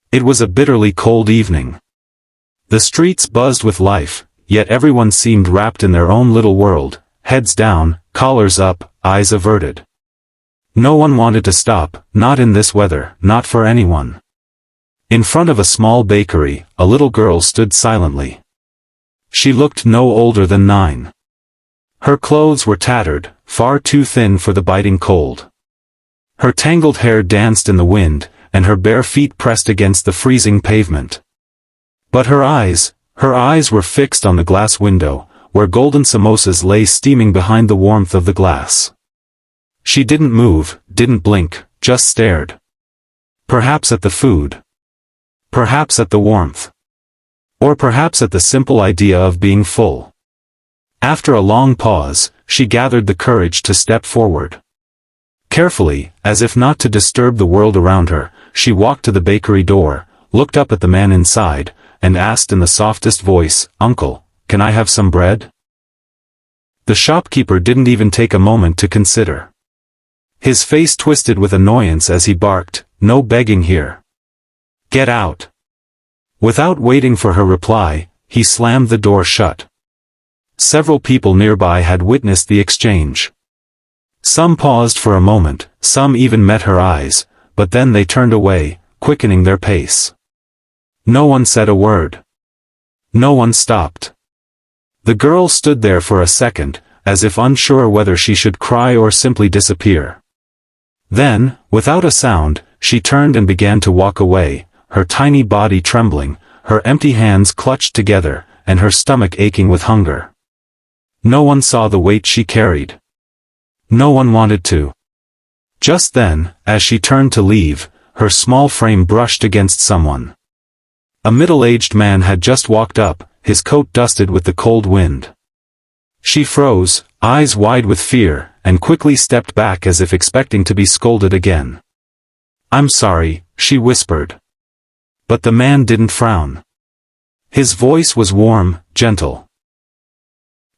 It was a bitterly cold evening. The streets buzzed with life, yet everyone seemed wrapped in their own little world, heads down, collars up, eyes averted. No one wanted to stop, not in this weather, not for anyone. In front of a small bakery, a little girl stood silently. She looked no older than 9. Her clothes were tattered, far too thin for the biting cold. Her tangled hair danced in the wind, and her bare feet pressed against the freezing pavement. But her eyes were fixed on the glass window, where golden samosas lay steaming behind the warmth of the glass. She didn't move, didn't blink, just stared. Perhaps at the food. Perhaps at the warmth. Or perhaps at the simple idea of being full. After a long pause, she gathered the courage to step forward. Carefully, as if not to disturb the world around her, she walked to the bakery door, looked up at the man inside, and asked in the softest voice, "Uncle, can I have some bread?" The shopkeeper didn't even take a moment to consider. His face twisted with annoyance as he barked, "No begging here. Get out." Without waiting for her reply, he slammed the door shut. Several people nearby had witnessed the exchange. Some paused for a moment, some even met her eyes, but then they turned away, quickening their pace. No one said a word. No one stopped. The girl stood there for a second, as if unsure whether she should cry or simply disappear. Then, without a sound, she turned and began to walk away, her tiny body trembling, her empty hands clutched together, and her stomach aching with hunger. No one saw the weight she carried. No one wanted to. Just then, as she turned to leave, her small frame brushed against someone. A middle-aged man had just walked up, his coat dusted with the cold wind. She froze, eyes wide with fear, and quickly stepped back as if expecting to be scolded again. "I'm sorry," she whispered. But the man didn't frown. His voice was warm, gentle.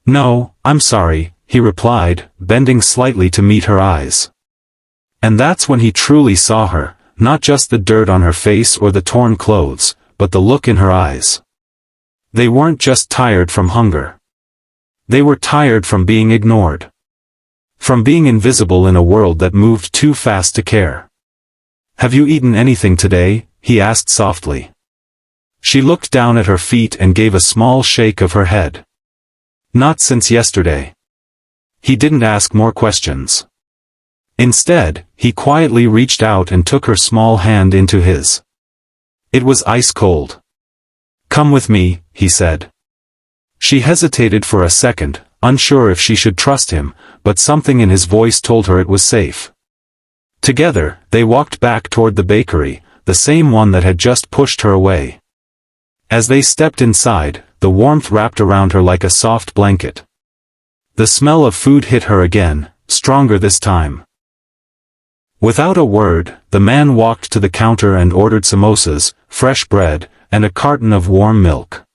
"No, I'm sorry," he replied, bending slightly to meet her eyes. And that's when he truly saw her, not just the dirt on her face or the torn clothes, but the look in her eyes. They weren't just tired from hunger. They were tired from being ignored. From being invisible in a world that moved too fast to care. "Have you eaten anything today?" he asked softly. She looked down at her feet and gave a small shake of her head. "Not since yesterday." He didn't ask more questions. Instead, he quietly reached out and took her small hand into his. It was ice cold. "Come with me," he said. She hesitated for a second, unsure if she should trust him, but something in his voice told her it was safe. Together, they walked back toward the bakery, the same one that had just pushed her away. As they stepped inside, the warmth wrapped around her like a soft blanket. The smell of food hit her again, stronger this time. Without a word, the man walked to the counter and ordered samosas, fresh bread, and a carton of warm milk.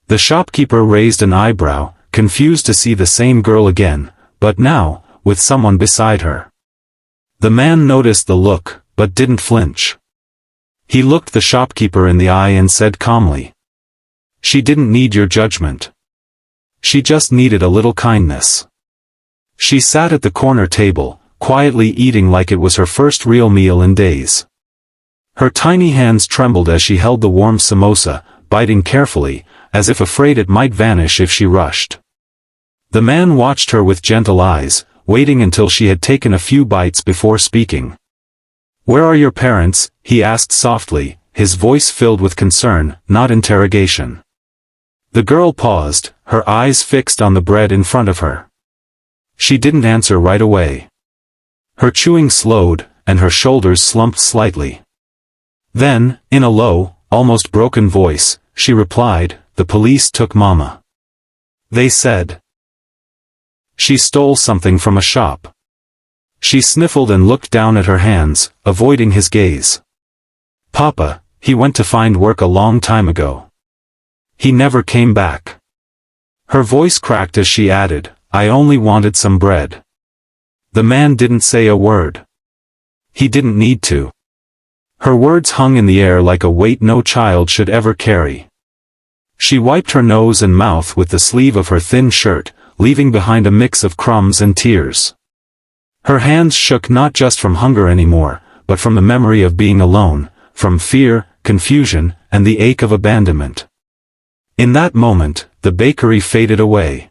The shopkeeper raised an eyebrow, confused to see the same girl again, but now, with someone beside her. The man noticed the look, but didn't flinch. He looked the shopkeeper in the eye and said calmly, "She didn't need your judgment. She just needed a little kindness." She sat at the corner table, quietly eating like it was her first real meal in days. Her tiny hands trembled as she held the warm samosa, biting carefully, as if afraid it might vanish if she rushed. The man watched her with gentle eyes, waiting until she had taken a few bites before speaking. "Where are your parents?" he asked softly, his voice filled with concern, not interrogation. The girl paused, her eyes fixed on the bread in front of her. She didn't answer right away. Her chewing slowed, and her shoulders slumped slightly. Then, in a low, almost broken voice, she replied, "The police took Mama. They said she stole something from a shop." She sniffled and looked down at her hands, avoiding his gaze. "Papa, he went to find work a long time ago. He never came back." Her voice cracked as she added, "I only wanted some bread." The man didn't say a word. He didn't need to. Her words hung in the air like a weight no child should ever carry. She wiped her nose and mouth with the sleeve of her thin shirt, leaving behind a mix of crumbs and tears. Her hands shook not just from hunger anymore, but from the memory of being alone, from fear, confusion, and the ache of abandonment. In that moment, the bakery faded away.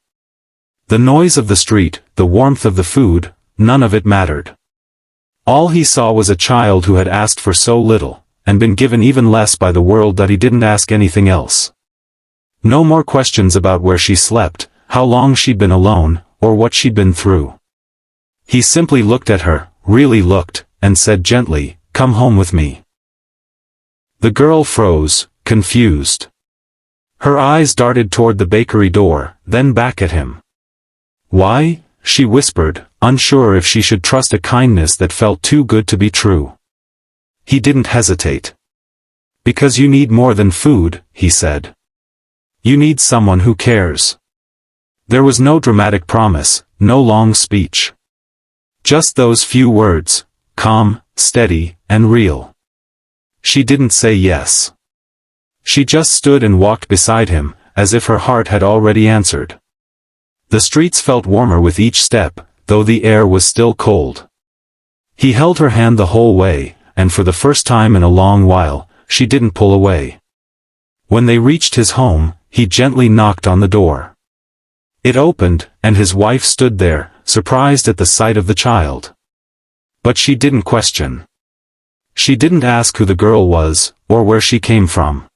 The noise of the street, the warmth of the food, none of it mattered. All he saw was a child who had asked for so little, and been given even less by the world that he didn't ask anything else. No more questions about where she slept, how long she'd been alone, or what she'd been through. He simply looked at her, really looked, and said gently, "Come home with me." The girl froze, confused. Her eyes darted toward the bakery door, then back at him. "Why?" she whispered, unsure if she should trust a kindness that felt too good to be true. He didn't hesitate. "Because you need more than food," he said. "You need someone who cares." There was no dramatic promise, no long speech. Just those few words, calm, steady, and real. She didn't say yes. She just stood and walked beside him, as if her heart had already answered. The streets felt warmer with each step, though the air was still cold. He held her hand the whole way, and for the first time in a long while, she didn't pull away. When they reached his home, he gently knocked on the door. It opened, and his wife stood there, surprised at the sight of the child. But she didn't question. She didn't ask who the girl was, or where she came from.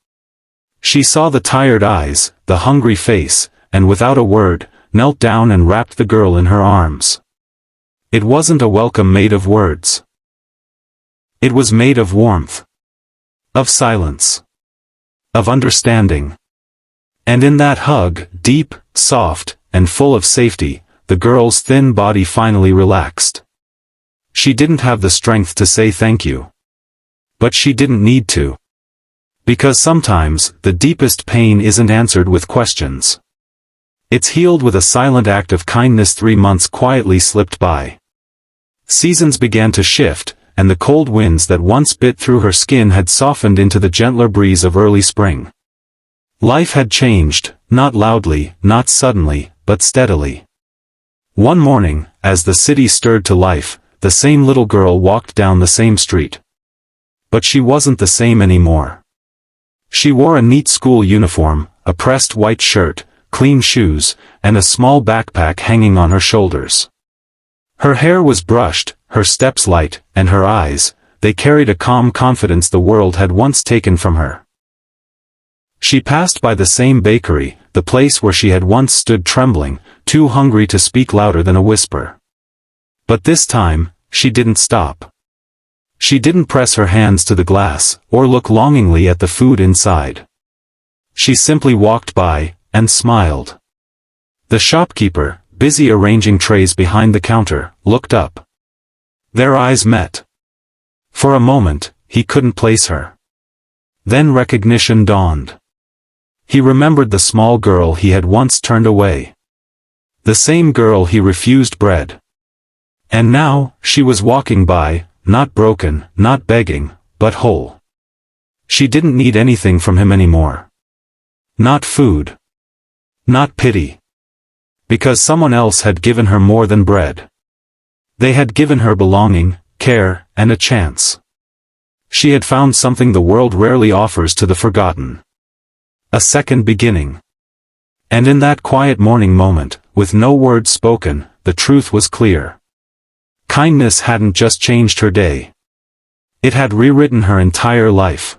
She saw the tired eyes, the hungry face, and without a word, knelt down and wrapped the girl in her arms. It wasn't a welcome made of words. It was made of warmth. Of silence. Of understanding. And in that hug, deep, soft, and full of safety, the girl's thin body finally relaxed. She didn't have the strength to say thank you. But she didn't need to. Because sometimes, the deepest pain isn't answered with questions. It's healed with a silent act of kindness. 3 months quietly slipped by. Seasons began to shift, and the cold winds that once bit through her skin had softened into the gentler breeze of early spring. Life had changed, not loudly, not suddenly, but steadily. One morning, as the city stirred to life, the same little girl walked down the same street. But she wasn't the same anymore. She wore a neat school uniform, a pressed white shirt, clean shoes, and a small backpack hanging on her shoulders. Her hair was brushed, her steps light, and her eyes, they carried a calm confidence the world had once taken from her. She passed by the same bakery, the place where she had once stood trembling, too hungry to speak louder than a whisper. But this time, she didn't stop. She didn't press her hands to the glass, or look longingly at the food inside. She simply walked by, and smiled. The shopkeeper, busy arranging trays behind the counter, looked up. Their eyes met. For a moment, he couldn't place her. Then recognition dawned. He remembered the small girl he had once turned away. The same girl he refused bread. And now, she was walking by, not broken, not begging, but whole. She didn't need anything from him anymore. Not food. Not pity. Because someone else had given her more than bread. They had given her belonging, care, and a chance. She had found something the world rarely offers to the forgotten. A second beginning. And in that quiet morning moment, with no words spoken, the truth was clear. Kindness hadn't just changed her day. It had rewritten her entire life.